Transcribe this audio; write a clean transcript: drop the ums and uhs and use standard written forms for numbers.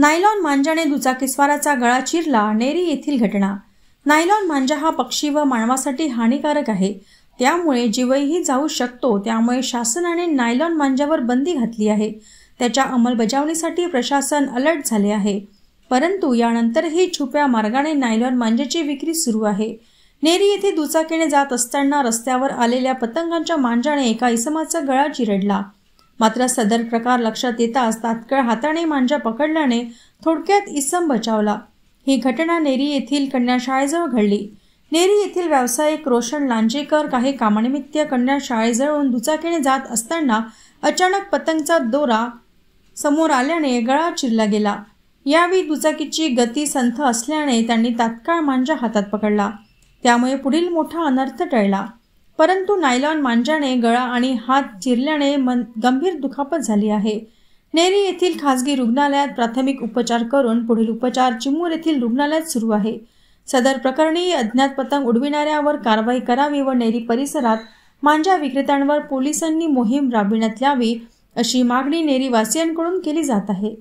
Nylon मांजाने दुचाकीस्वाराचा गळा चिरला, नेरी येथील घटना। नायलॉन मांजा हा पक्षी व मानवासाठी हानिकारक आहे, त्यामुळे जीवही जाऊ शकतो। त्यामुळे शासनाने नायलॉन मांजावर बंदी घातली आहे। त्याच्या अंमलबजावणीसाठी प्रशासन अलर्ट झाले आहे, परंतु यानंतरही छुप्या मार्गाने नायलॉन मांजाची विक्री सुरू आहे। नेरी येथे दुचाकीने जात असताना रस्त्यावर आलेल्या पतंगांच्या मांजाने एका इसमाचा गळा चिरडला। मात्र सदर प्रकार लक्षात येताच तात्काळ हाताने मांजा पकडल्याने थोडक्यात इसम बचावला। ही घटना नेरी येथील कन्या शाळेजवळ घडली। नेरी येथील व्यावसायिक रोशन लांजेकर काही कामानिमित्त कन्या शाळेजवळून दुचाकीने जात असताना अचानक पतंगचा दोरा समोर आल्याने गळा चिरला गेला। यावेळी दुचाकीची गती संथ असल्याने त्यांनी तात्काळ मांजा हातात पकडला, त्यामुळे पुढील मोठा अनर्थ टळला। परंतु नायलॉन मांजाने गळा आणि हात चिरल्याने गंभीर दुखापत झाली आहे। नेरी येथील खासगी रुग्णालयात प्राथमिक उपचार करून पुढील उपचार चिमूर येथील रुग्णालयात सुरू आहे। सदर प्रकरणी अज्ञात पतंग उडविणाऱ्यावर कारवाई करावी व नेरी परिसरात मांजा विक्रेत्यांवर पोलिसांनी मोहीम राबविण्यात यावी, अशी मागणी नेरी वासियांकडून केली जात आहे।